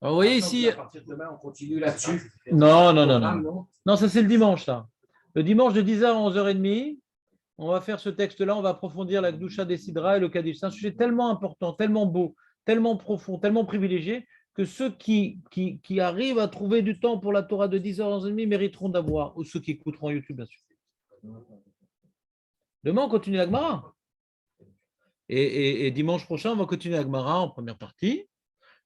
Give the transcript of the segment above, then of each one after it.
Alors, vous voyez Maintenant, ici. à partir de demain, on continue là-dessus. Non, non, non, non. Non, ça c'est le dimanche, ça. Le dimanche de 10h à 11h30, on va faire ce texte-là, on va approfondir la Gdusha des Sidra et le Kaddish. C'est un sujet tellement important, tellement beau, tellement profond, tellement privilégié, que ceux qui arrivent à trouver du temps pour la Torah de 10h à 11h30 mériteront d'avoir, ou ceux qui écouteront YouTube, bien sûr. Demain, on continue la Gemara. Et dimanche prochain, on va continuer la Gemara en première partie.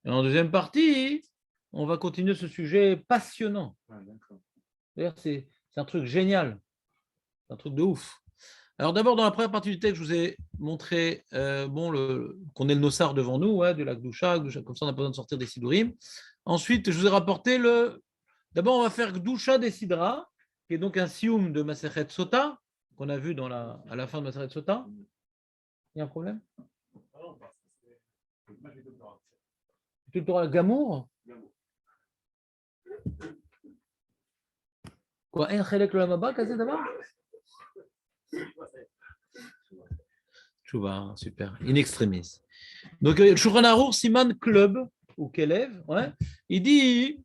Et en deuxième partie, on va continuer ce sujet passionnant. D'ailleurs, c'est un truc génial. C'est un truc de ouf. Alors d'abord, dans la première partie du texte, je vous ai montré qu'on ait le Nossar devant nous, de la Gdusha, comme ça on n'a pas besoin de sortir des Sidurim. Ensuite, je vous ai rapporté D'abord, on va faire Gdusha des Sidra, qui est donc un sioum de Masechet Sota, qu'on a vu à la fin de Masechet Sota. Il y a un problème? Tu le Torah Gamour? Quoi? Un chelek le maba, kazé d'abord? Chouva, super. In extremis. Donc, Shulchan Aruch, Siman Club, ou Kelev, il dit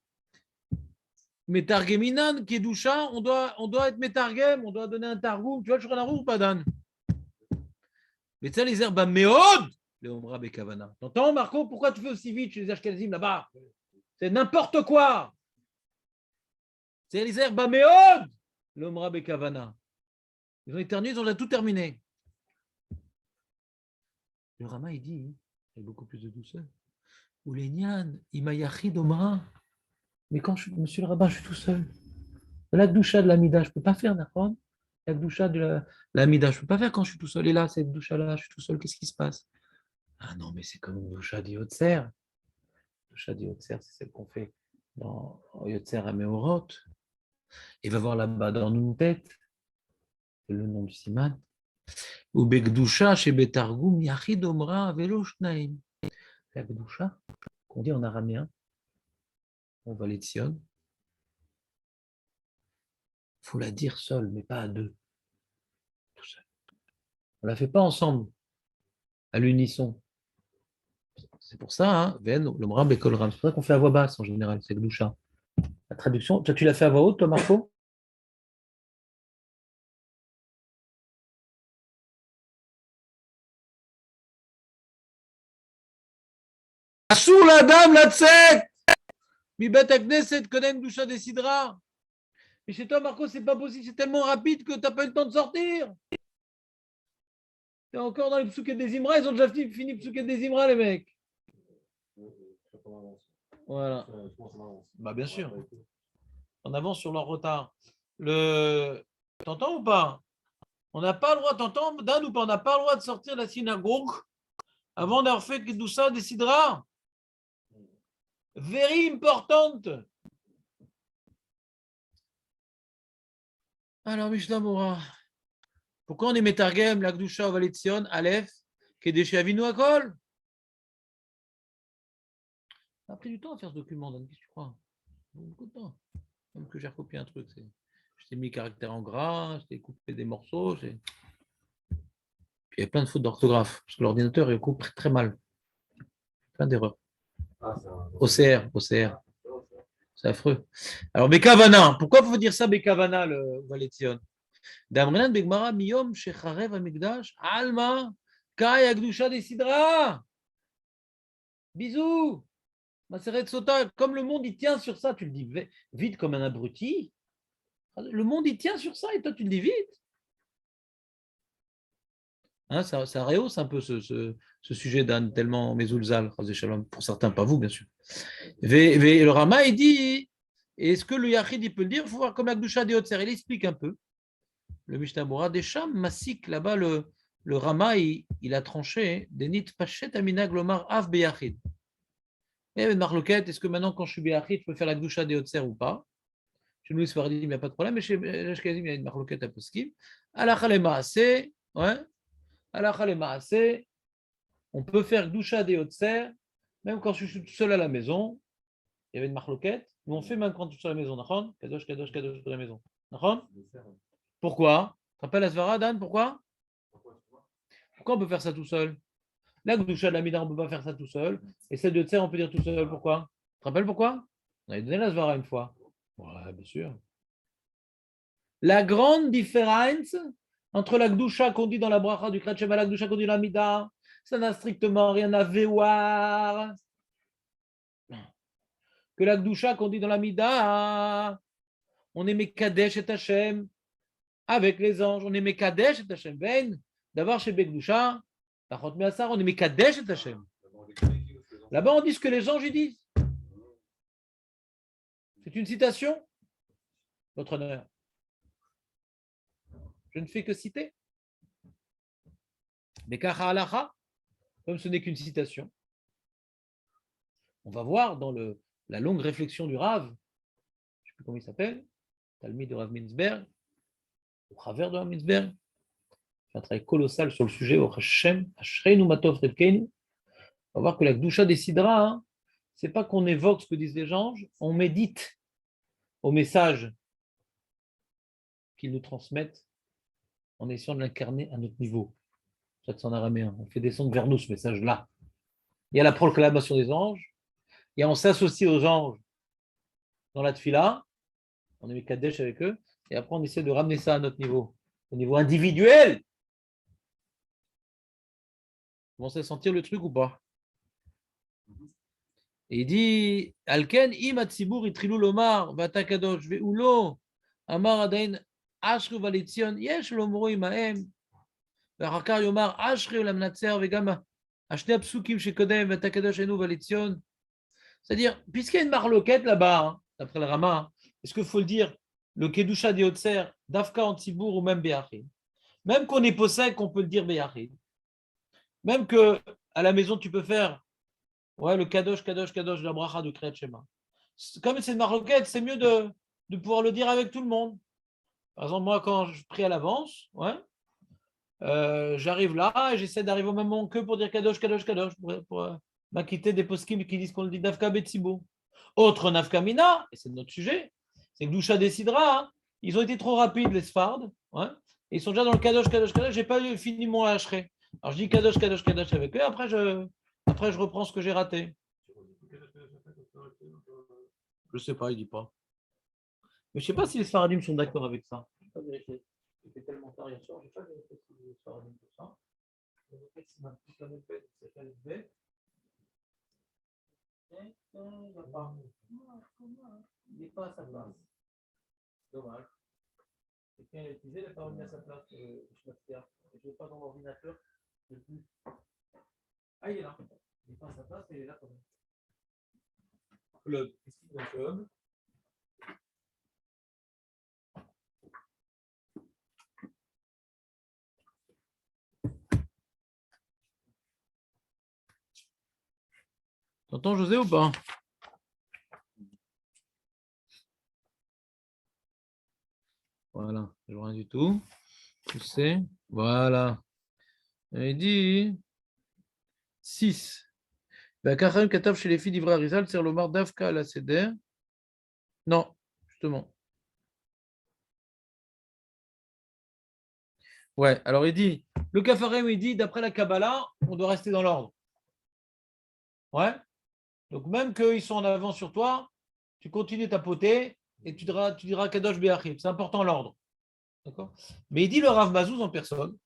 Metargeminan, Kedusha, on doit être Metargem, on doit donner un Targum. Tu vois le Shulchan Aruch ou pas, Dan? Mais tu sais, les herbes, Meod, le Omra Bekavana. T'entends, Marco, pourquoi tu fais aussi vite chez les Ashkenazim là-bas? C'est n'importe quoi. C'est les herbes, Meod, le Omra Bekavana. Ils ont éternué, ils ont tout terminé. Le Rama, il dit, avec beaucoup plus de douceur, ou les Nyan, Imayachi Domra. Mais monsieur le rabbin, je suis tout seul. La doucha de l'amida, je ne peux pas faire, d'accord? La doucha de l'amida, je ne peux pas faire quand je suis tout seul. Et là, cette doucha-là, je suis tout seul, qu'est-ce qui se passe? Ah non, mais c'est comme une doucha d'Yotzer. La doucha d'Yotzer, c'est celle qu'on fait dans Yotzer à Meorot. Et va voir là-bas dans Nuntet, c'est le nom du Siman. Ou Bekdusha chez Betargum, Yachid Omra Velo Shnaim. La doucha, qu'on dit en araméen, on va les Sion. Il faut la dire seule, mais pas à deux. Tout seul. On ne la fait pas ensemble, à l'unisson. C'est pour ça, Ven, le Mram et Kolram. C'est pour ça qu'on fait à voix basse en général, c'est Gdusha. La traduction, toi, tu l'as fait à voix haute, toi, Marco? Assour la dame, la tsek! Mi bet agneset, konen Gdusha décidera. Mais chez toi, Marco, c'est pas possible, c'est tellement rapide que tu n'as pas eu le temps de sortir. Tu es encore dans les psouquets des Imra, ils ont déjà fini les psouquets des Imra, les mecs. Voilà. Bah, bien sûr. On avance sur leur retard. T'entends ou pas? On n'a pas le droit, t'entends, Dan ou pas? On n'a pas le droit de sortir de la synagogue avant d'avoir fait Kedusha décidera. Very importante. Alors, Mishnah Mora. Pourquoi on est Metargem, la Kedusha, Valetzion, Aleph, Kedesh Avinu Akol? Ça a pris du temps à faire ce document, Dan, qu'est-ce que tu crois? Beaucoup de temps. Même que j'ai recopié un truc. Je t'ai mis caractère en gras, je t'ai coupé des morceaux. Puis il y a plein de fautes d'orthographe, parce que l'ordinateur, il coupe très mal. Plein d'erreurs. OCR. C'est affreux. Alors, Bekavana, pourquoi il faut dire ça, Bekavana, le Valetzion? Damrenan Begmara Miyom Shecharev Amigdash Alma Kai Agdusha Desidra. Bisous. Maseret Sota, comme le monde il tient sur ça, tu le dis vite comme un abruti. Le monde il tient sur ça et toi tu le dis vite. Hein, ça rehausse un peu ce sujet d'Anne, tellement Mezoulzal, pour certains, pas vous bien sûr. Le Rama il dit, est-ce que le Yachid il peut le dire? Il faut voir comme Agdusha de Hotzer, il explique un peu. Le Mishnah Bora des Sham, Masik, là-bas le Rama il a tranché, Denit Pachet Amina Glomar Av Beyachid. Et Marloquette, est-ce que maintenant, quand je suis Béachid, je peux faire la Gdusha des Hotzer ou pas? Chez nous, il n'y a pas de problème, mais chez Ashkenazim, il y a une Marloquette à Poskim. Alacha le Maaseh, Alacha le Maaseh, on peut faire Gdusha des Hotzer, même quand je suis tout seul à la maison. Il y avait une Marloquette, mais on fait même quand je suis à la maison. Nachon? Kadosh de la maison. Nachon? Pourquoi? Tu te rappelles la Svara, Dan? Pourquoi on peut faire ça tout seul? La Gdusha de la Mida, on ne peut pas faire ça tout seul. Et celle de Hotzer, on peut dire tout seul. Pourquoi? te rappelles pourquoi? On avait donné la svara une fois. Ouais, bien sûr. La grande différence entre la Gdusha qu'on dit dans la bracha du Kriyat Shema et la Gdusha qu'on dit dans la Mida, ça n'a strictement rien à voir. Que la Gdusha qu'on dit dans la Mida, on est Mekadesh et Hashem avec les anges, on est Mekadesh et Hashem. Ben, d'avoir chez Begdusha, on est Mekadesh et Hashem. Là-bas, on dit ce que les anges y disent. C'est une citation, votre honneur. Je ne fais que citer. Mais Kacha Halacha, comme ce n'est qu'une citation, on va voir dans la longue réflexion du Rav, je ne sais plus comment il s'appelle, Talmid de Rav Mintzberg, au travers de Rav Mintzberg, un travail colossal sur le sujet, au Hashem, Ashreinu Matov Revkeinu. On va voir que la Gdusha décidera, hein, c'est pas qu'on évoque ce que disent les anges, on médite au message qu'ils nous transmettent en essayant de l'incarner à notre niveau. Ça c'est en araméen. On fait descendre vers nous ce message-là. Il y a la proclamation des anges, et on s'associe aux anges dans la tfila, on est mis Kadesh avec eux, et après on essaie de ramener ça à notre niveau, au niveau individuel. Vous commencez à sentir le truc ou pas? Et il dit Alken im atzibur itrilu lomar vata kadosh ve'ulo amar adain ashru valitzion yesh lomro imahem ואחר כך יאמר אשרי ולמנצר וגם השני הפסוקים שקודם ואתה קדוש אינו וליציון. C'est-à-dire, puisqu'il y a une marloquette là-bas, hein, d'après le Rama, est-ce qu'il faut le dire le Kedusha de Yotzer, Dafka en Tzibour ou même Béachid? Même qu'on est possède, qu'on peut le dire Béachid. Même qu'à la maison, tu peux faire le Kadosh, Kadosh, Kadosh, la bracha du Kriyat Shema. Comme c'est une marloquette, c'est mieux de pouvoir le dire avec tout le monde. Par exemple, moi, quand je prie à l'avance, j'arrive là et j'essaie d'arriver au même moment que pour dire Kadosh, Kadosh, Kadosh, pour m'acquitter des poskim qui disent qu'on le dit Dafka Betsibo. Autre Nafkamina, et c'est notre sujet, c'est que Doucha décidera, hein, ils ont été trop rapides, les Sfards, et ils sont déjà dans le Kadosh, Kadosh, Kadosh, j'ai pas fini mon hacheret. Alors je dis Kadosh, Kadosh, Kadosh avec eux, après je reprends ce que j'ai raté. Je sais pas, il dit pas. Mais je sais pas si les Sfaradim sont d'accord avec ça. Je vais pas vérifier. C'était tellement tard hier soir, je n'ai pas vérifié si les Sfaradim font ça. Je vais si ma petite canopette s'appelle B. Il n'y a pas. Il n'est pas à sa place. Dommage. Quelqu'un l'a utilisé, il n'a pas remis à sa place. Je ne vais pas dans l'ordinateur. Ah, il est là. Il n'est pas à sa place, mais il est là quand même. Club. Qu'est-ce qu'il y a dans le club? T'entends José ou pas? Voilà, je vois rien du tout. Tu sais, voilà. Il dit 6. Kachem Katav chez les filles d'Ivra Rizal, c'est l'Omar Davka à la Seder. Non, justement. Ouais, alors il dit, le Kafarem, il dit, d'après la Kabbalah, on doit rester dans l'ordre. Ouais. Donc même qu'ils sont en avant sur toi, tu continues ta potée et tu diras Kadosh Be'achim. C'est important l'ordre. D'accord. Mais il dit le Rav Mazouz en personne.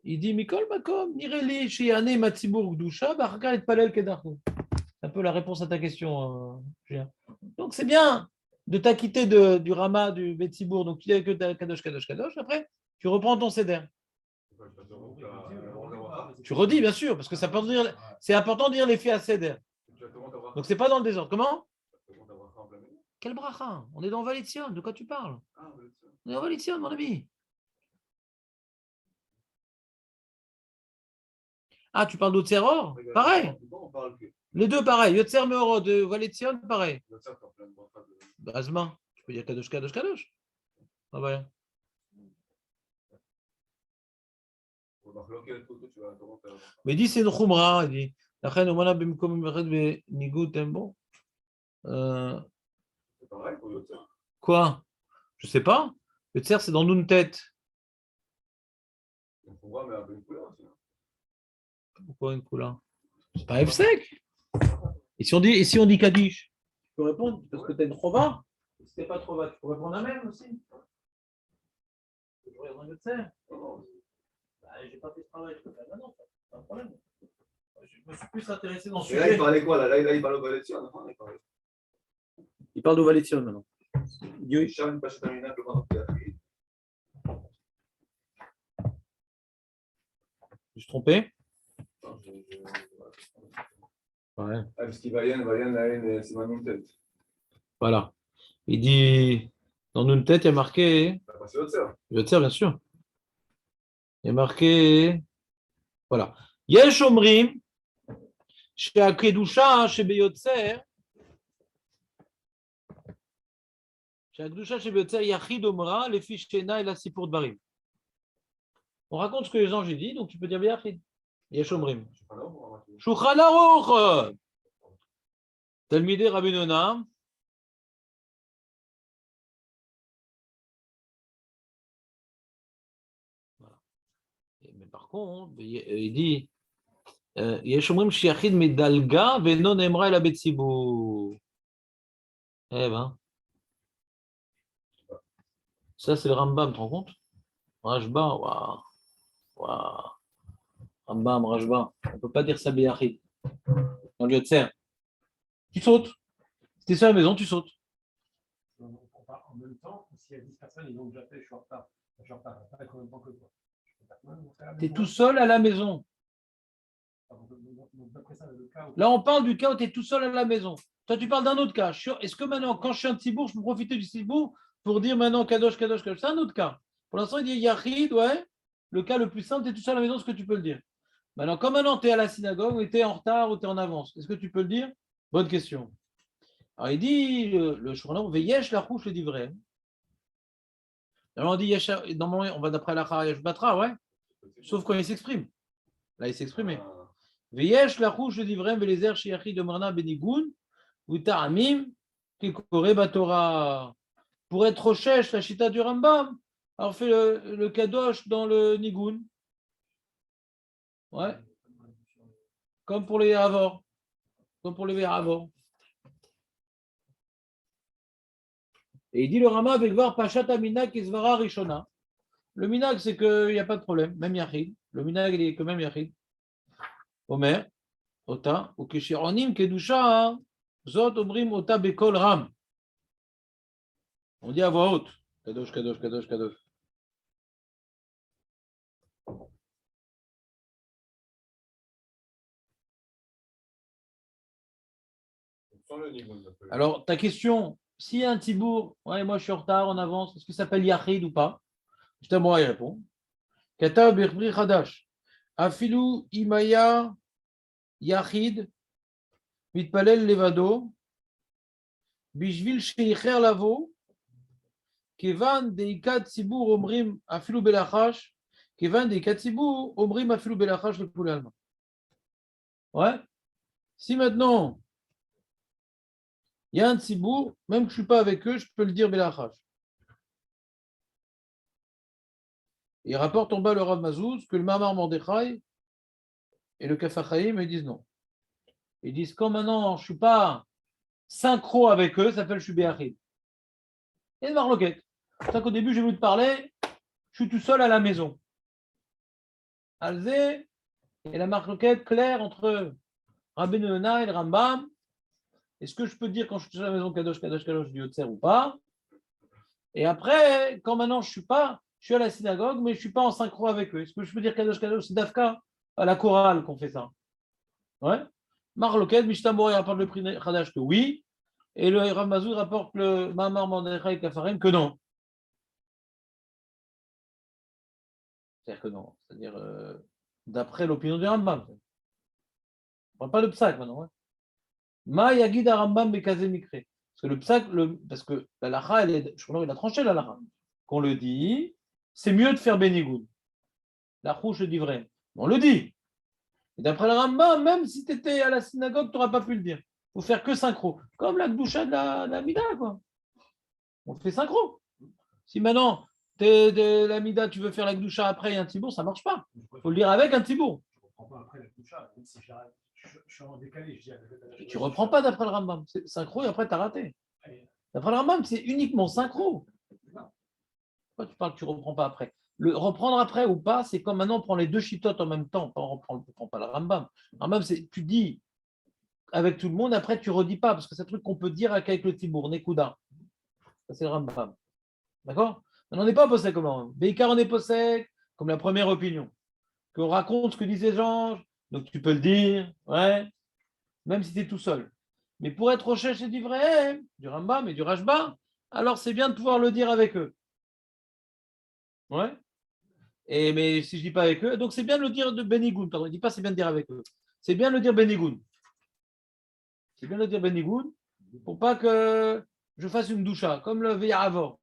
Il dit Mikol Makom, Nireli, Shiane, Matzibur, Gdusha, Baraka et Palel Kedarko. C'est un peu la réponse à ta question, Julien. Donc c'est bien de t'acquitter du Rama, du Betzibour. Donc tu dis que tu as Kadosh, Kadosh, Kadosh. Après, tu reprends ton Seder. Tu redis, bien sûr, parce que ça peut dire, c'est important de dire les faits à Seder. Donc c'est pas dans le désordre. Comment? Quel bracha? On est dans Valitzion. De quoi tu parles? On est dans Valitzion, mon ami. Ah, tu parles d'Otzer Or? Pareil. Les deux, pareil. Yotzer Meoro de Valitzion, pareil. Azma, tu peux dire Kadosh, Kadosh, Kadosh. Ah ouais. Mais il dit c'est une khumra. Il dit bon. C'est pareil pour Yotzer. Quoi? Je sais pas. Yotzer, c'est dans une tête. Pourquoi une couleur? C'est pas F-sec. Et si on dit Kaddish, tu peux répondre parce que tu es une Chova. Si tu n'es pas Chova, tu peux répondre Amen aussi. Je regarde dans le Yotzer. Je n'ai pas fait ce travail, je peux faire maintenant, pas de problème. Je me suis plus intéressé dans ce sujet. Là, il parlait quoi là, il parle au Valétion. Il parle de Valétion maintenant. Je suis trompé? Ouais. Parce qu'il va y c'est ma tête. Voilà. Il dit, dans une tête, il y a marqué. C'est Yotzer, bien sûr. Il y a marqué. Voilà. Yesh omrim, chez Akedusha, chez Beyotzer. Chez Akedusha, chez Beyotzer, Yachid Omra, les fiches Shena et la Sipur Barim. On raconte ce que les anges ont dit, donc tu peux dire Yachid. Yesh omrim. Shulchan Aruch. Talmidei Rabbi Nona. Mais par contre, il dit Yesh omrim Shiachid Medalga Venon Emra El Abetzibur. Eh ben. Ça, c'est le Rambam, tu te rends compte? Rajba, waouh. Waouh. Rambam, Rajba. On ne peut pas dire ça Béachid. Dans le Yotzer. Tu sautes. Si tu es sur la maison, tu sautes. En même temps, s'il y a 10 personnes, ils ont déjà fait, je suis en retard. Je suis en retard, pas en même temps que toi. Tu es tout seul à la maison. Là, on parle du cas où tu es tout seul à la maison. Toi, tu parles d'un autre cas. Est-ce que maintenant, quand je suis un Tzibour, je peux profiter du Tzibour pour dire maintenant Kadosh, Kadosh, Kadosh? C'est un autre cas. Pour l'instant, il dit Yachid, ouais. Le cas le plus simple, tu es tout seul à la maison, est-ce que tu peux le dire? Maintenant, comme maintenant tu es à la synagogue, ou tu es en retard ou tu es en avance, est-ce que tu peux le dire? Bonne question. Alors, il dit, le Shouchan Veyesh la rouche le dit vrai. Alors, on dit Yesh, normalement, on va d'après la Yesh Batra, ouais. Sauf quand il s'exprime. Là, il s'exprimait. Veyesh la rouche le dit vrai, Velezer Shiachi de Marna Benigoun, Uta Amim, Kikore Batora. Pour être rochèche, la chita du Rambam, alors fait le Kadosh dans le Nigoun. Ouais. Comme pour les Havor. Comme pour les Havor. Et il dit le Rama avec voir Pachat Aminak et Zvara Rishona. Le Minak, c'est qu'il n'y a pas de problème, même Yachid. Le Minak, il est quand même Yachid. Omer, Ota, ou Keshironim, Kedusha, Zot, Omrim, Ota, Bekol, Ram. On dit à voix haute. Kadosh, Kadosh, Kadosh, Kadosh. Alors, ta question, s'il y a un Tibour, ouais, moi je suis en retard, on avance, est-ce que ça s'appelle Yachid ou pas? Je moi, il répond. Kata Birbri Khadash. Afilu Imaya Yachid Mitpalel Levado Bishvil Sheicher Lavo Kevan Deikat Tzibur Omrim Afilu Belachash Kevan Deikat Tzibur Omrim Afilu Belachash le poulet allemand. Ouais. Si maintenant il y a un Tzibour, même que je ne suis pas avec eux, je peux le dire Belachash. Il rapporte en bas le Rav Mazouz que le Mamar Mordechai et le Kafachaïm ils disent non. Ils disent quand maintenant je ne suis pas synchro avec eux, ça s'appelle je suis Béachid. Et une marloquette. C'est ça qu'au début j'ai voulu te parler, je suis tout seul à la maison. Alzé et la marloquette claire entre Rabbi Nehona et le Rambam. Est-ce que je peux dire quand je suis seul à la maison Kadosh, Kadosh, Kadosh du Yotzer ou pas? Et après, quand maintenant je suis à la synagogue, mais je ne suis pas en synchro avec eux. Est-ce que je peux dire Kadosh Kadosh? C'est Dafka à la chorale qu'on fait ça. Ouais. Marloket, Mishtamori rapporte le prix Khadash que oui. Et le Ramazoud rapporte le Mamar Mordechai Kafarem que non. C'est-à-dire que non. C'est-à-dire d'après l'opinion du Rambam. On ne parle pas de Psak maintenant. Ma Yagid Rambam Bekaze Mikre. Parce que le Psak, parce que la Lacha, il a tranché la Lacha. Qu'on le dit, c'est mieux de faire Benigoud. La rouche dit vrai. On le dit. Et d'après le Rambam, même si tu étais à la synagogue, tu n'auras pas pu le dire. Il faut faire que synchro. Comme la Gdoucha de la Mida, quoi. On fait synchro. Si maintenant, la Mida, tu veux faire la Gdoucha après et un Tibour, ça ne marche pas. Il faut le dire avec un Tibour. Je ne comprends pas après la Gdoucha, même si je Je suis en décalé, je dis. Et tu ne reprends pas d'après le Rambam. C'est synchro et après, tu as raté. D'après le Rambam, c'est uniquement synchro. Pourquoi tu parles que tu ne reprends pas après? Le reprendre après ou pas, c'est comme maintenant on prend les deux chitotes en même temps. On ne reprend pas le Rambam. Le Rambam, c'est tu dis avec tout le monde, après tu ne redis pas, parce que c'est un truc qu'on peut dire avec le Tibour, Nekuda. Ça, c'est le Rambam. D'accord? On n'est pas possède comme le Rambam. Bécar, on est possède comme la première opinion. Qu'on raconte ce que disent les anges, donc tu peux le dire, ouais, même si tu es tout seul. Mais pour être recherché du vrai, du Rambam et du Rashba, alors c'est bien de pouvoir le dire avec eux. Ouais. Mais si je ne dis pas avec eux, donc c'est bien de le dire de Benigoun. Pardon, je ne dis pas c'est bien de dire avec eux. C'est bien de le dire Benigoun. C'est bien de le dire Benigoun pour pas que je fasse une doucha, comme le Veillard avant.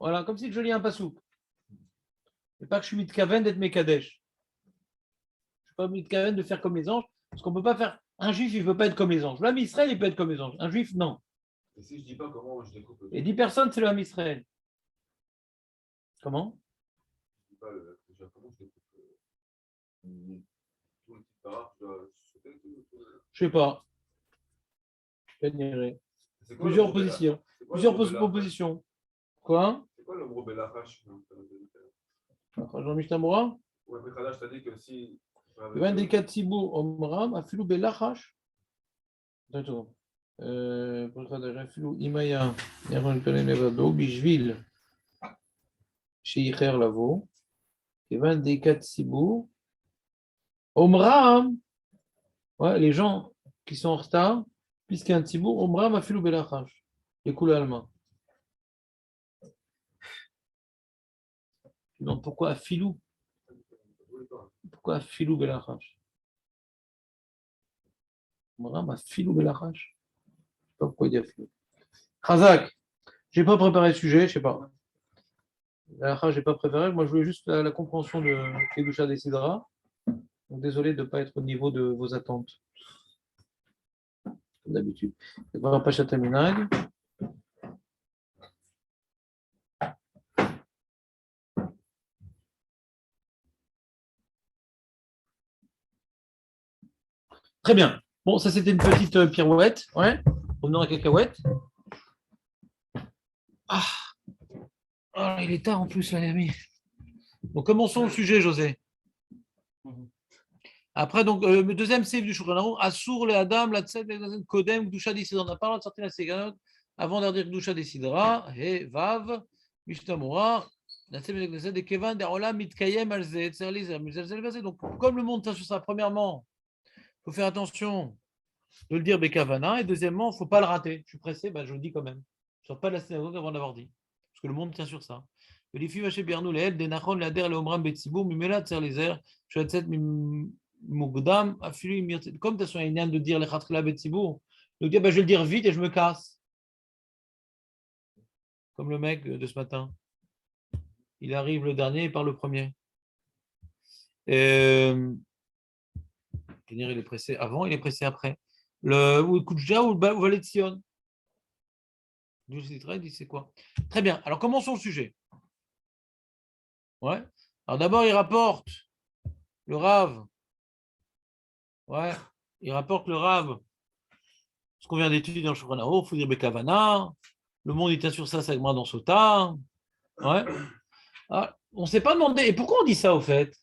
Voilà, comme si je lis un pasouk. Et pas que je suis mitkaven d'être Mekadesh. Je ne suis pas mitkaven de faire comme les anges, parce qu'on ne peut pas faire. Un juif, il ne veut pas être comme les anges. L'homme Israël, il peut être comme les anges. Un juif, non. Et si je dis pas comment je découpe Et 10 personnes, c'est l'homme Israël. Comment? Je dis pas déjà comment je découpe tout le petit paraphe, je dois sauter tout. Je ne sais pas. Je dirais. C'est quoi Plusieurs le gros positions. Bella- c'est quoi le Plusieurs gros Bella- propositions. Quoi? C'est quoi le gros Belachash? Jean-Michel Tamoura? Ouais, mais Khadash t'a dit que si. Ben des Katsibour Omram, Afilou Belachash. D'accord. Pour Khadash, Afilou Imaya, Yaron Pelen Levado, Bishvil, Sheicher Lavo, et 20 des Katsibour Omram. Ouais, les gens qui sont en retard, puisqu'il y a un Tibour, Omram, Afilou Belachash. Les coulées allemands. Non, pourquoi Afilou? Pourquoi Afilou Belachash? Omram, Afilou Belachash. Je ne sais pas pourquoi il dit Afilou. Khazak, je n'ai pas préparé le sujet, je ne sais pas. Je n'ai pas préparé. Moi, je voulais juste la compréhension de Kedusha décidera. Donc, désolé de ne pas être au niveau de vos attentes. Comme d'habitude. Pas Chataminag. Très bien. Bon, ça, c'était une petite pirouette. Ouais. Revenons à cacahuète. Ah. Oh, il est tard en plus, les amis. Donc, commençons le sujet, José. Après, donc, le deuxième save du Shulchan Assour, le Adam, la Tzed, le Kodem, Gdusha décidera. On a parlé de sortir la Ségarot avant de dire Gdusha décidera. Et Vav, Mishtamura, la Tzed, la Tzed, et Kevan, Derola, Mitkayem, Alze, Tzerlizer, Mizelzel, donc, comme le monde tient sur ça, premièrement, il faut faire attention de le dire Bekavana, et deuxièmement, il ne faut pas le rater. Je suis pressé, ben, je le dis quand même. Je ne sors pas de la synagogue avant d'avoir dit. Parce que le monde tient sur ça. Les filles, Vaché Bernou, les Ed, Denachon, la Der, le Omram, Betsibour, Mimela, Tzerlizer, Shoetzet, Mougdam, Afilu, Mirtet. Comme tu as son Inyan de dire les Khatrila Betsibour, donc dire, ben, je vais le dire vite et je me casse. Comme le mec de ce matin. Il arrive le dernier et part le premier. Il est pressé avant, il est pressé après. Le Koudja ou le Valet de Sion. Il dit c'est quoi? Très bien. Alors commençons le sujet. Ouais. Alors d'abord, il rapporte le Rav. Ouais. Il rapporte le Rav. Ce qu'on vient d'étudier dans le Shulchan Aruch, il faut dire Bekavana. Le monde est sur ça, ça augmente dans Sota. Ouais. Ah, on ne s'est pas demandé. Et pourquoi on dit ça au fait?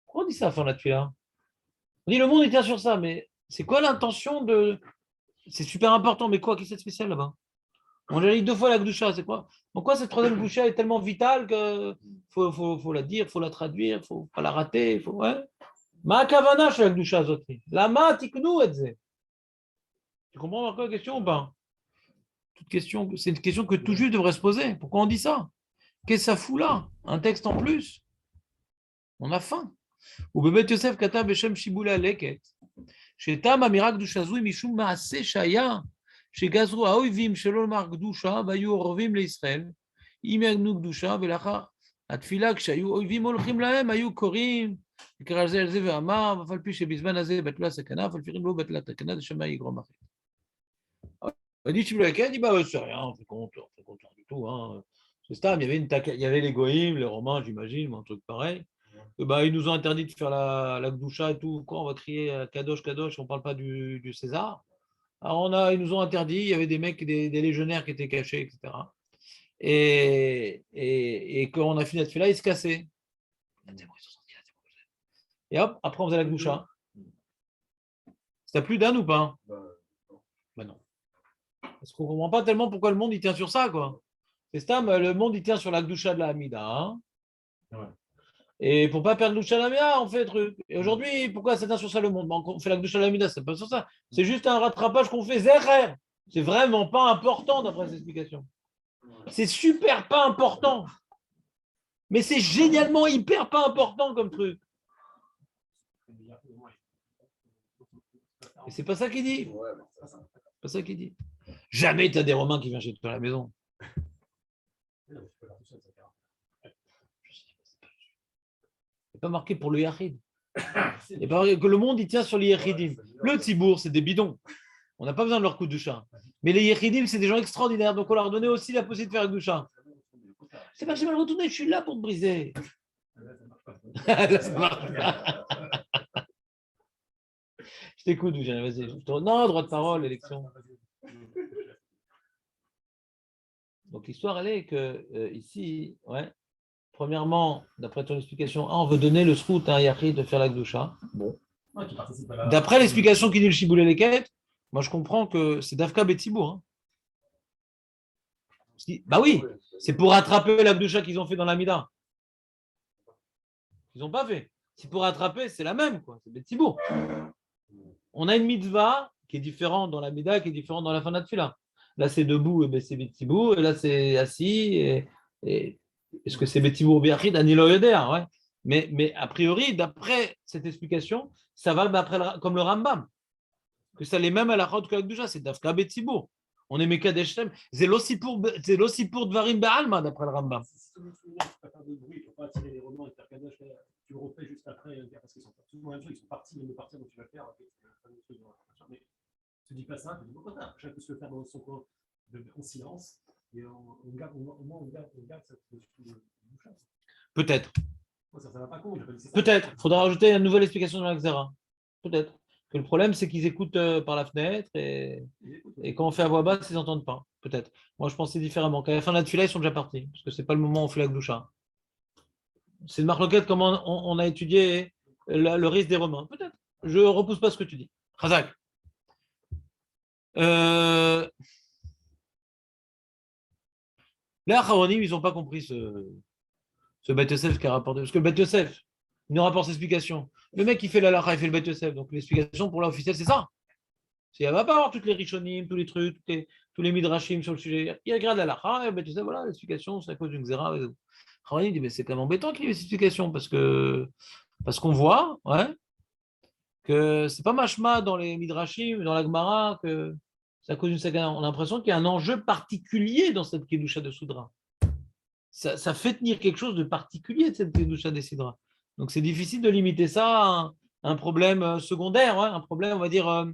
Pourquoi on dit ça à la fin de la tuile? On dit le monde est sur ça, mais c'est quoi l'intention de. C'est super important, mais quoi? Qu'est-ce qui est spécial là-bas? On a dit 2 fois la Gdusha, c'est quoi? Pourquoi cette troisième Gdusha est tellement vitale qu'il faut la dire, il faut la traduire, il ne faut pas la rater. Ouais. Ma kavana chez la Gdusha zotri. Lama tiknu etze. Tu comprends encore la question ou pas? C'est une question que tout juif devrait se poser. Pourquoi on dit ça? Qu'est-ce que ça fout là? Un texte en plus? On a faim. Ou Bebet Yosef kata beshem shibula leket. Chez Tam Amirak Dushazoui Mishum Maase Shaya. Chez Gazrou Aoivim Shelol Mar Gdusha, Bayu Orvim l'Israël. Imagnu Gdusha, Velacha, Atfila, Kshayu Oivim Olchim Lahem, Ayu Korim, Karazel Zeve Amar, Falpi Shebizman Azé, Betla Sakana, Falfirim Lo Betla Takana, de Shema Yigromachet. Il dit Shibula Leket, il dit bah c'est rien, on fait compte du tout. Hein. C'est ça, il y avait les Goïm, les Romains, j'imagine, un truc pareil. Ils nous ont interdit de faire la Gdoucha et tout. Quoi, on va crier Kadosh, Kadosh, on ne parle pas du César. Alors ils nous ont interdit, il y avait des mecs, des légionnaires qui étaient cachés, etc. Et quand on a fini notre fila, ils se cassaient. Et hop, après on faisait la Gdoucha. Ça plu d'Anne ou pas? Ben non. Parce qu'on ne comprend pas tellement pourquoi le monde il tient sur ça, quoi. C'est Stam, le monde il tient sur la Gdoucha de la Hamida. Hein. Ouais. Et pour ne pas perdre Gdoucha de la Hamida, on fait le truc. Et aujourd'hui, pourquoi ça tient sur ça le monde? On fait la Gdoucha de la Hamida, c'est pas sur ça. C'est juste un rattrapage qu'on fait Zecher. C'est vraiment pas important d'après ces explications. C'est super pas important. Mais c'est génialement hyper pas important comme truc. Et c'est pas ça qu'il dit. C'est pas ça qu'il dit. Jamais tu as des Romains qui viennent chez toi à la maison. C'est pas marqué pour le Yachid. Et pas que le monde il tient sur les Yachidim. Le Tzibour, c'est des bidons. On n'a pas besoin de leur coup de chat. Mais les Yachidim, c'est des gens extraordinaires. Donc on leur donnait aussi la possibilité de faire un doucha. C'est pas que j'ai mal retourné, je suis là pour te briser. Là, ça marche pas. Je t'écoute, vas-y. Non, droit de parole, élection. Donc l'histoire, elle est que ici, premièrement, d'après ton explication, on veut donner le srout à un Yachid de faire la Gdoucha. Bon. D'après l'explication qui dit le Shiboulé Leket, moi je comprends que c'est Dafka Betsibour. Hein. Bah oui, c'est pour rattraper la Gdoucha qu'ils ont fait dans la Mida. Ils n'ont pas fait. C'est pour rattraper, c'est la même, quoi. C'est Betsibour. On a une mitzvah qui est différente dans la Mida, qui est différente dans la fin de la Tfila. Là, c'est debout, et c'est Betsibour, et là, c'est assis. Et est-ce que c'est Betsibour ou Biachid? Anilo Yoder, ouais. Mais a priori, d'après cette explication, ça va comme le Rambam. Que ça les mêmes à la chod que la Gdoucha, c'est Dafka Betsibour. On est Mekadesh Shem. C'est l'aussi pour Dvarim Be'alma, d'après le Rambam. Il ne faut pas de bruit, il ne faut pas attirer les romans et faire Kadosh. Tu le refais juste après, parce qu'ils sont ils sont partis, même de partir, donc tu vas le faire. Mais ne te dis pas ça, tu dis au contraire. Chacun peut se le faire dans son coin en silence. Et on garde cette bouche. Peut-être. Ça va pas con. Peut-être. Il faudra rajouter une nouvelle explication dans la Xéra. Peut-être. Que le problème, c'est qu'ils écoutent par la fenêtre et quand on fait à voix basse, ils n'entendent pas. Peut-être. Moi, je pensais différemment. Qu'à la fin de la tefila, ils sont déjà partis. Parce que ce n'est pas le moment où on fait la Gdoucha. C'est une marloquette comment on a étudié le risque des Romains. Peut-être. Je ne repousse pas ce que tu dis. Khazak. Les Acharonim, ils n'ont pas compris ce Beth Yosef qui a rapporté. Parce que le Beth Yosef, il nous rapporte l'explication. Le mec qui fait la lacha, il fait le Beth Yosef. Donc l'explication pour l'officiel, c'est ça. Il ne va pas avoir toutes les rishonim, tous les trucs, tous les midrashim sur le sujet. Il regarde la lacha, et le Beth Yosef, voilà, l'explication, c'est à cause d'une xéra. Acharonim dit, mais c'est quand même embêtant qu'il y ait cette explication parce qu'on voit que c'est pas mashma dans les midrashim, dans la Gemara, que c'est à cause d'une sagana. On a l'impression qu'il y a un enjeu particulier dans cette kedusha de Soudra. Ça fait tenir quelque chose de particulier de cette kedusha des sidra. Donc c'est difficile de limiter ça à un problème secondaire, un problème, on va dire,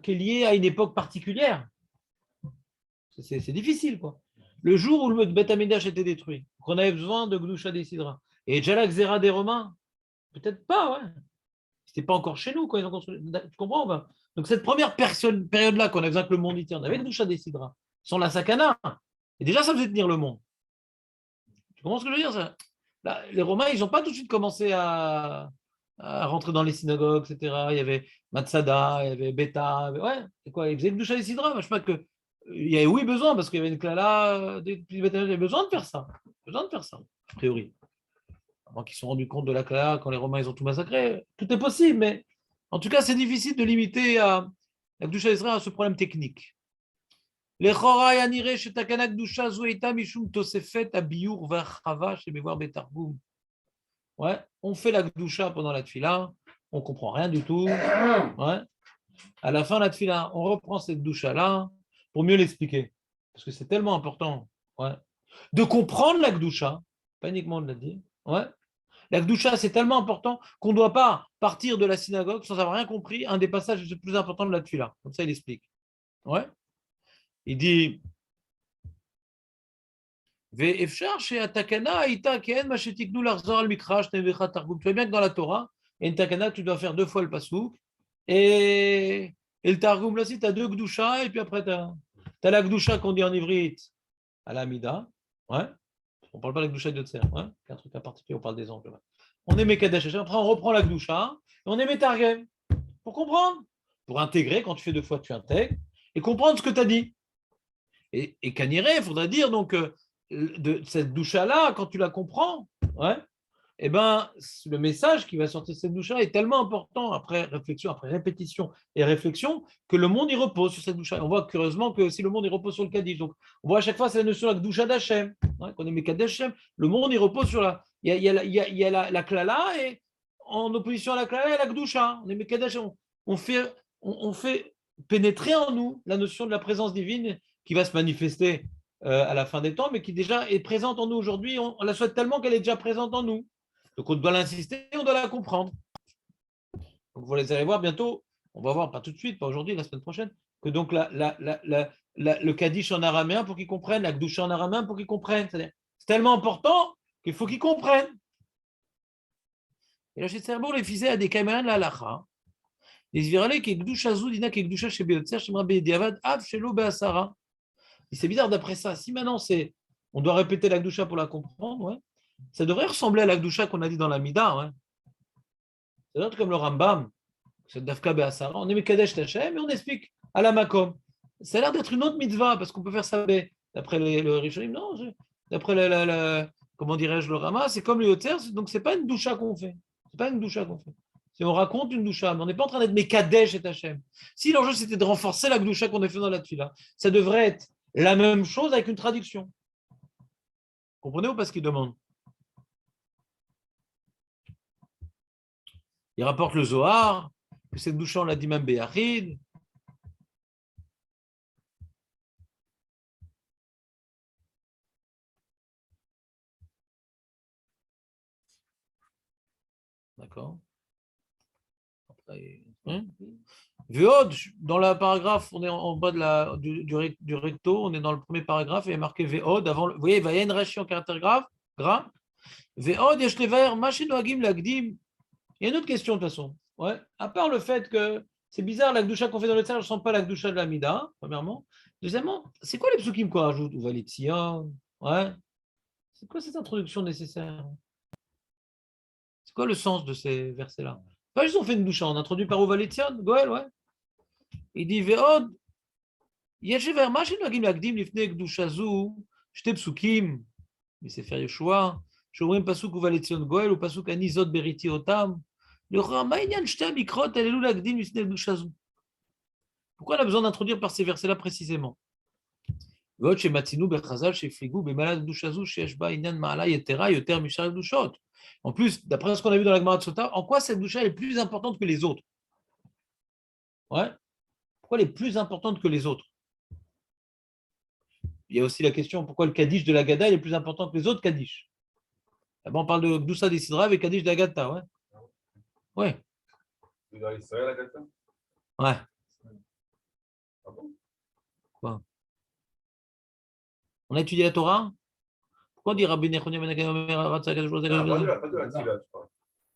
qui est lié à une époque particulière. C'est difficile, quoi. Le jour où le Beth Amidash était détruit, qu'on avait besoin de Gdusha des sidra, et déjà la Xéra des Romains, peut-être pas, C'était pas encore chez nous quand ils ont construit. Tu comprends pas? Donc cette première période-là, qu'on avait besoin que le monde y tienne, on avait Gdusha des sidra, sans la sakana, et déjà ça faisait tenir le monde. Tu comprends ce que je veux dire ça? Là, les Romains, ils n'ont pas tout de suite commencé à rentrer dans les synagogues, etc. Il y avait Matsada, il y avait Beta, c'est quoi? Ils faisaient le doucha des sidra. Je sais pas que il y avait besoin parce qu'il y avait une clala, il y avait besoin de faire ça, a priori. Avant qu'ils se sont rendus compte de la clala quand les Romains ils ont tout massacré, tout est possible, mais en tout cas c'est difficile de limiter à la doucha des sidra à ce problème technique. On fait la Gdoucha pendant la Tfila, on ne comprend rien du tout. À la fin de la Tfila, on reprend cette Gdoucha-là pour mieux l'expliquer. Parce que c'est tellement important de comprendre la Gdoucha, pas uniquement de la dire. La Gdoucha, c'est tellement important qu'on ne doit pas partir de la synagogue sans avoir rien compris. Un des passages les plus importants de la Tfila. Comme ça, il explique. Il dit Ve'efshar she'atakana haïta ke'en ma shetiknu l'achzor al mikra shnei targum. Tu vois bien que dans la Torah, il y a une takana, tu dois faire 2 fois le pasouk. Et le targum, là aussi, tu as 2 gdusha, et puis après, tu as la gdusha qu'on dit en ivrite à la mida. Ouais. On ne parle pas de la gdusha de Yotzer. Ouais. C'est un truc à particulier, on parle des angles. Ouais. On est Mekadesh Hashem, après on reprend la gdusha, et on est Metargem. Pour comprendre. Pour intégrer, quand tu fais 2 fois, tu intègres, et comprendre ce que tu as dit. Et Kaniré, il faudra dire donc de cette doucha-là, quand tu la comprends, ouais, eh ben, le message qui va sortir de cette doucha est tellement important après réflexion, après répétition et réflexion, que le monde y repose sur cette doucha. On voit curieusement que si le monde y repose sur le Kaddish, donc on voit à chaque fois c'est la notion de la doucha d'Hachem, hein, qu'on est Mekadesh Hashem, le monde y repose sur la. Il y a la klala et en opposition à la klala, il y a la gdusha. On est Mekadesh, on fait pénétrer en nous la notion de la présence divine qui va se manifester à la fin des temps, mais qui déjà est présente en nous aujourd'hui. On la souhaite tellement qu'elle est déjà présente en nous. Donc on doit l'insister, on doit la comprendre. Donc vous allez voir bientôt, on va voir, pas tout de suite, pas aujourd'hui, la semaine prochaine, que donc le Kaddish en araméen pour qu'ils comprennent, la Gdusha en araméen pour qu'ils comprennent. C'est tellement important qu'il faut qu'ils comprennent. Et là, chez Cerveau, les fils à des caméras de la lacha. Les virales qui Gdusha Zoudina, qui Gdusha chez Beotzer, chez Mrabé Diavad, Av, chez Beasara. Et c'est bizarre d'après ça. Si maintenant on doit répéter la Gdusha pour la comprendre, ouais, ça devrait ressembler à la Gdusha qu'on a dit dans la Mida. Ouais. C'est d'autres comme le Rambam, c'est Dafka Be'asara. On est Mekadesh Tachem et on explique à la Makom. Ça a l'air d'être une autre mitzvah parce qu'on peut faire ça d'après le Rishonim. Non, d'après comment dirais-je, le Rama, c'est comme le Yotzer, donc c'est pas une Gdusha qu'on fait. C'est pas une Gdusha qu'on fait. Si on raconte une Gdusha, mais on n'est pas en train d'être Mekadesh et Tachem. Si l'enjeu c'était de renforcer la Gdusha qu'on a fait dans la Tfila, ça devrait être la même chose avec une traduction. Comprenez ou pas ce qu'il demande? Il rapporte le Zohar, que cette doucha, on l'a dit même Béachid. D'accord. Véod, dans le paragraphe, on est en bas du recto, on est dans le premier paragraphe, et il y a marqué Véod. Vous voyez, il y a une rachi en caractère gras. Véod, yesh levaer, machin noagim lagdim. Il y a une autre question de toute façon. Ouais. À part le fait que c'est bizarre, la gdusha qu'on fait dans le tzar, je ne sens pas la gdusha de la mida, premièrement. Deuxièmement, c'est quoi les psukim qu'on rajoute? Ou Valitzion? Ouais. C'est quoi cette introduction nécessaire? C'est quoi le sens de ces versets-là? Pas juste on fait une gdusha, on introduit par Uvalitzion, Goël, ouais. Il dit Ve'od, Yeshever, Machin Lagim Lagdim, Lifne Gdusha Zou, Shte Psukim, mais c'est faire Yeshua, Shomrim Pasuk Uvalitzion Goël, ou Pasuk Anizot Beriti Otam. Pourquoi on a besoin d'introduire par ces versets-là précisément? En plus, d'après ce qu'on a vu dans la Gemara de Sota, en quoi cette doucha est plus importante que les autres? Ouais. Pourquoi elle est plus importante que les autres? Il y a aussi la question pourquoi le Kaddish de la Gada est plus important que les autres Kaddish. Là-bas, on parle de Gdoussa des Sidra et Kaddish de la Gata, ouais. Ouais. Tu dois Israël la Gata? Ouais. Ah bon? Quoi? On a étudié la Torah? Pourquoi on dit Rabbi Nechonia Ben Akayomer Ratsa Kadosh Baruch Hu? Pas de la Tfila, tu parles.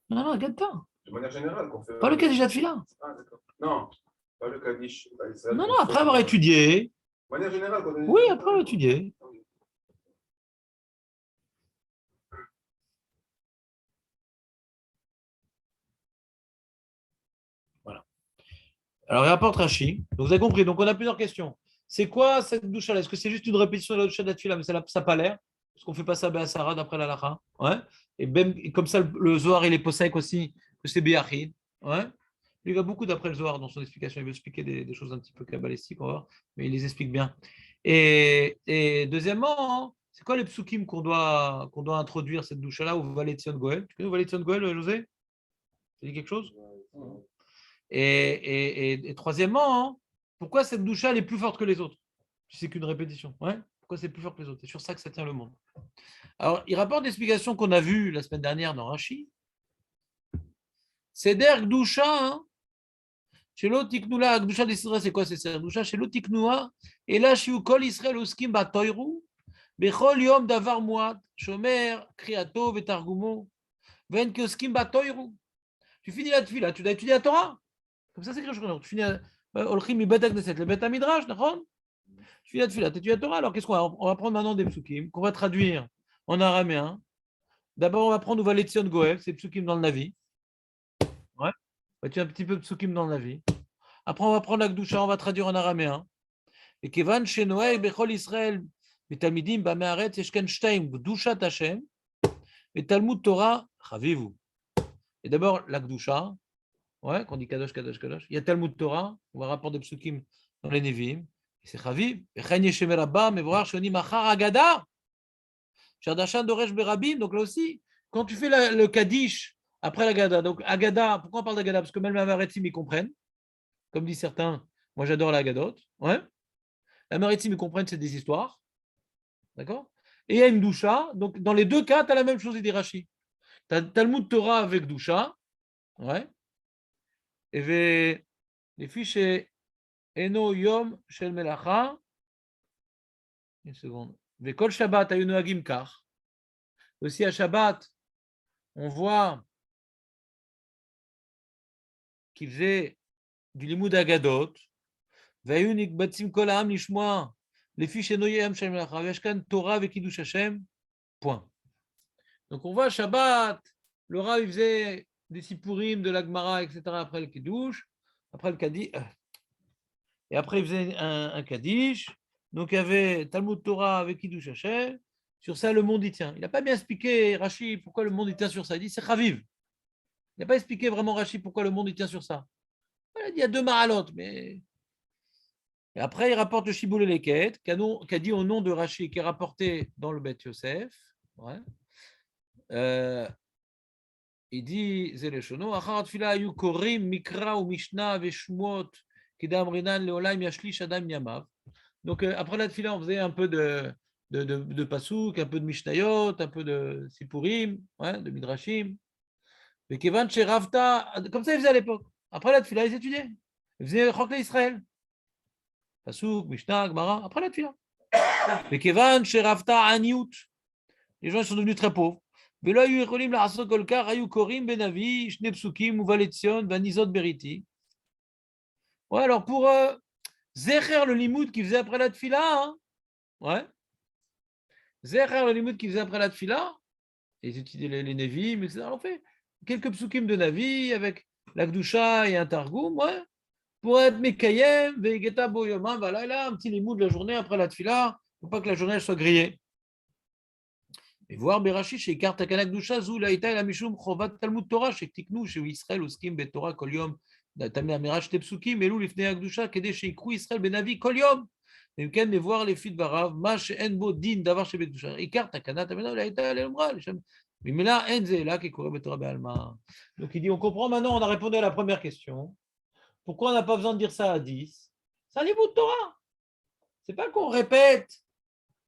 Non, la Gata. De manière générale qu'on fait. Pas le Kaddish de la Tfila. Ah, d'accord. Non, pas le Kaddish. Non, après avoir étudié. De manière générale, quand on Oui, après avoir étudié. Voilà. Alors, il rapporte Rashi. Donc, vous avez compris. Donc, on a plusieurs questions. C'est quoi cette doucha-là? Est-ce que c'est juste une répétition de la doucha de la Tfila? Mais ça n'a pas l'air. Parce qu'on ne fait pas ça à Sarah d'après la Lacha. Ouais. Et même, comme ça, le Zohar, il est possèque aussi, que c'est Béachid. Ouais. Il va beaucoup d'après le Zohar dans son explication. Il veut expliquer des choses un petit peu kabbalistiques, on va voir, mais il les explique bien. Et deuxièmement, c'est quoi les psukim qu'on doit introduire cette doucha-là ou Valetzion Goël? Tu connais Valetzion Goël, José? Ça dit quelque chose? Et troisièmement, pourquoi cette doucha elle est plus forte que les autres? Si c'est qu'une répétition. Ouais. Pourquoi c'est plus fort que les autres? C'est sur ça que ça tient le monde. Alors, il rapporte l'explication qu'on a vue la semaine dernière dans Rashi. Seder Gdusha, hein? Chez l'Otiknoula, Gdusha des Sidra, c'est quoi? C'est Seder Gdusha. Chez l'Otiknoua, et là, chez Ukol Israël Oskim Batoiru, Bechol yom davar muat, shomer, kriato, vetargumo, ven kioskim batoiru. Tu finis la tefila, tu dois étudier la Torah. Comme ça, c'est écrit au Tu finis Olchim mi bet Knesset, le bet Midrash, d'accord? Tu finis la tefila, tu étudies la Torah. Alors, qu'est-ce qu'on va? On va prendre maintenant des psukim qu'on va traduire en araméen. D'abord, on va prendre Uvaletzion Goel, c'est psukim dans le Navi. Ouais. On va étudier un petit peu de psukim dans le Navi. Après, on va prendre la Gdusha, on va traduire en araméen. Et Kevan Shenoé Bechol Israël, Talmidim, Bamearet, Yeshken Shtaim, Gdushat Hashem, et Talmud Torah, Chavivu. Et d'abord, la Gdusha, ouais, qu'on dit Kadosh, Kadosh, Kadosh. Il y a Talmud Torah, on va rapporter des psukim dans les Nevi'im, et c'est Chaviv. Et Chen Yeshemer Rabba, Mevorach Shoni Machar Agada, Shardashan Doresh Berabim. Donc là aussi, quand tu fais le Kaddish après l'Agada, donc Agada, pourquoi on parle d'Agada? Parce que même les Amaretim, ils comprennent. Comme disent certains, moi j'adore la Agadot. Ouais. La Maritime, ils comprennent, c'est des histoires. D'accord? Et il y a une doucha. Donc, dans les deux cas, tu as la même chose, il dit Rashi. Tu as Talmud Torah avec doucha. Ouais. Et les fiches Eno Yom Shel Melacha. Une seconde. Vekol Shabbat Ayuno Agim Kar. Aussi à Shabbat, on voit qu'il faisait du Limoud Agadot. Vayunik Batim Kol Ha'am Lishmoa. Les fiches Eno Yom Shel Melacha. Veshkan Torah avec Kiddush Hashem. Point. Donc on voit Shabbat, le Rav il faisait des Sipurim, de l'Agmara, etc. après le Kiddush, après le Kaddish, et après il faisait un Kaddish. Donc il y avait Talmud Torah avec Kiddush Hashem. Sur ça, le monde y tient. Il n'a pas bien expliqué, Rashi, pourquoi le monde y tient sur ça. Il dit c'est Chaviv. Il n'a pas expliqué vraiment, Rashi, pourquoi le monde y tient sur ça. Il a dit il y a deux mahalotes, mais. Et après, il rapporte le Shiboul Leket, qu'a dit au nom de Rashi, qui est rapporté dans le Beth Yosef. Ouais. Il dit, Zeleshono, Acharat Fila ayu korim mikra ou mishnah veshmot kidam rinan leolaim yashlish adam yamav. Donc après la tefila, on faisait un peu de pasouk, un peu de mishnayot, un peu de sipurim, ouais, de midrashim. Mais kevan sheravta, comme ça ils faisaient à l'époque. Après la tefila, ils étudiaient. Ils faisaient Chokle Israël. Pasouk, mishnah, gemara, après la tefila. Mais kevan sheravta aniyut. Les gens ils sont devenus très pauvres. ולא היו יכולים לעשות כל כך, היו קוראים בנביא שני פסוקים ובא לציון והניזות בריתי. Ouais, alors pour Zecher le limoud qui faisait après la tfila, hein, ouais, Zecher le limoud qui faisait après la tfila, ils étudiaient les Nevi'im, etc. On fait quelques psukim de Navi avec la Gdusha et un Targum, ouais, pour être Mekayem, Veigeta Boyoma, voilà, là, un petit limoud la journée après la tfila, pour pas que la journée soit grillée. Et voir Berashi chez Karta Kanakdusha, Zou, Laïta, la Mishum, Chovat, Talmud Torah, chez Tiknou, chez Israël, Uskim, Bet Torah, Kolyom, Tamir Mirach, Tepsukim, Elou, Lifnei Akdusha, Kede, chez Ikrou, Israël, Benavi, Kolyom. Et quand on voir les filles de Barav, Mash, Enbo, Din, Davar, chez Betdusha, et Karta Kanat, Tamina, Laïta, Lelmra, mais là, Enze, là, qui courait Bet Torah, Bealma. Donc il dit, on comprend maintenant, on a répondu à la première question. Pourquoi on n'a pas besoin de dire ça à 10? C'est un livre de Torah. C'est pas qu'on répète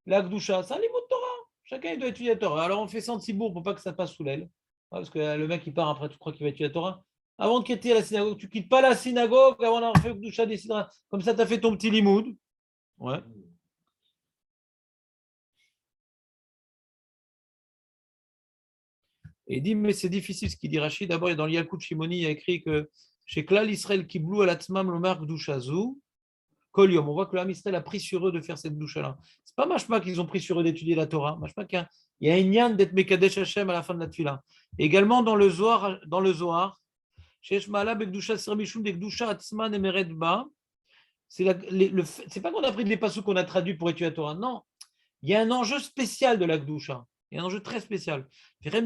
l'Akdusha, c'est un livre de Torah. Chacun il doit étudier la Torah. Alors on fait 100 sibour pour pas que ça passe sous l'aile. Parce que le mec il part après, tu crois qu'il va étudier la Torah. Avant de quitter la synagogue, tu quittes pas la synagogue avant d'avoir fait Gdusha des Sidra. Comme ça, tu as fait ton petit limoud. Ouais. Et il dit, mais c'est difficile ce qu'il dit Rachid. D'abord, dans l'Yalkut Shimoni, il y a écrit que chez Klal Israël Kiblou Alatzmam Lomar Gdushazu, Kolium. On voit que l'âme Israël a pris sur eux de faire cette douche-là. C'est pas machma qu'ils ont pris sur eux d'étudier la Torah. Machma qu'il y a un yann d'être Mekadesh Hashem à la fin de la Tfila. Également dans le Zohar, chez Shmala Bekdusha Sirmishum Dekdusha Atzman Emeret Ba. C'est pas qu'on a pris des passos qu'on a traduits pour étudier la Torah. Non. Il y a un enjeu spécial de la Gdusha. Il y a un enjeu très spécial. Il n'y a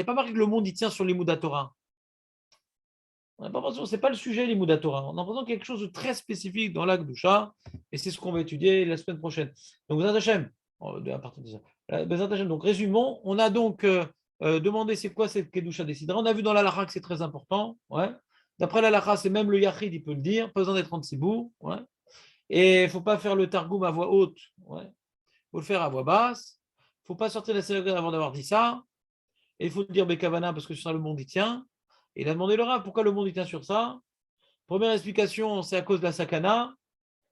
pas marqué que le monde y tient sur les Mouda Torah. On n'a pas l'impression, ce n'est pas le sujet, les Mouda Torah. On a l'impression quelque chose de très spécifique dans la Gdusha, et c'est ce qu'on va étudier la semaine prochaine. Donc, Bezat Hashem, à partir de ça. Bezat Hashem, donc résumons, on a donc demandé c'est quoi cette Kedusha des Sidra. On a vu dans l'Alacha que c'est très important. Ouais. D'après l'Alacha, c'est même le Yachid, il peut le dire, pas besoin d'être en Tsibour. Ouais. Et il ne faut pas faire le Targum à voix haute. Ouais. Il faut le faire à voix basse. Il ne faut pas sortir de la synagogue avant d'avoir dit ça. Et il faut dire Bekavana parce que sur ça, le monde y tient. Il a demandé le Rav pourquoi le monde y tient sur ça. Première explication, c'est à cause de la sakana.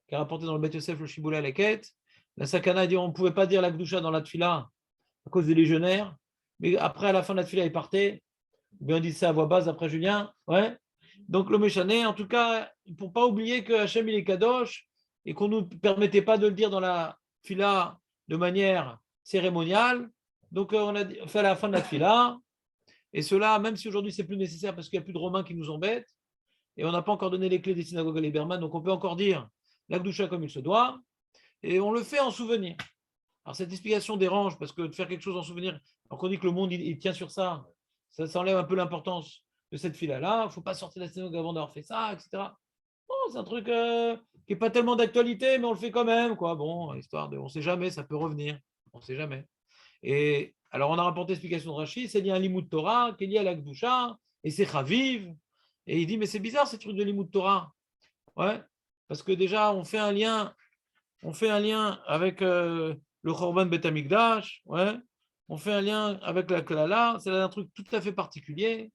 qui a rapporté dans le Bet Yosef le Shiboulé à la quête. La Sakana a dit on ne pouvait pas dire la Gdusha dans la Tfila à cause des légionnaires, mais après, à la fin de la Tfila, il partait. Bien dit ça à voix basse après Julien. Ouais. Donc le Méchané, en tout cas, pour ne pas oublier que Hachem il est Kadosh et qu'on ne nous permettait pas de le dire dans la Tfila de manière cérémoniale. Donc on a fait à la fin de la Tfila. Et cela, même si aujourd'hui c'est plus nécessaire parce qu'il n'y a plus de Romains qui nous embêtent, et on n'a pas encore donné les clés des synagogues à Lieberman, donc on peut encore dire la Gdusha comme il se doit, et on le fait en souvenir. Alors cette explication dérange parce que de faire quelque chose en souvenir, alors qu'on dit que le monde il tient sur ça, ça enlève un peu l'importance de cette fila-là, il ne faut pas sortir de la synagogue avant d'avoir fait ça, etc. Bon, c'est un truc qui n'est pas tellement d'actualité, mais on le fait quand même, quoi. Bon, histoire de, on ne sait jamais, ça peut revenir, on ne sait jamais. Et alors, on a rapporté l'explication de Rashi, c'est lié à un Limud Torah, qui est lié à la Gdusha, et c'est Chaviv. Et il dit, mais c'est bizarre ces trucs de Limud Torah. Ouais, parce que déjà, on fait un lien avec le Chorban Bet Amikdash, ouais. On fait un lien avec la Klala, c'est un truc tout à fait particulier.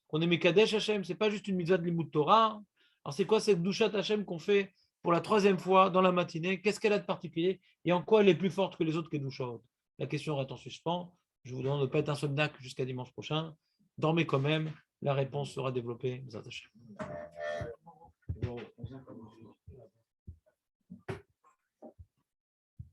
On est Mekadesh Hashem, c'est pas juste une mitzvah de Limud Torah. Alors, c'est quoi cette Gdushat Hashem qu'on fait pour la 3e fois dans la matinée? Qu'est-ce qu'elle a de particulier et en quoi elle est plus forte que les autres Kedushot? La question reste en suspens. Je vous demande de ne pas être insomniaque jusqu'à dimanche prochain. Dormez quand même. La réponse sera développée.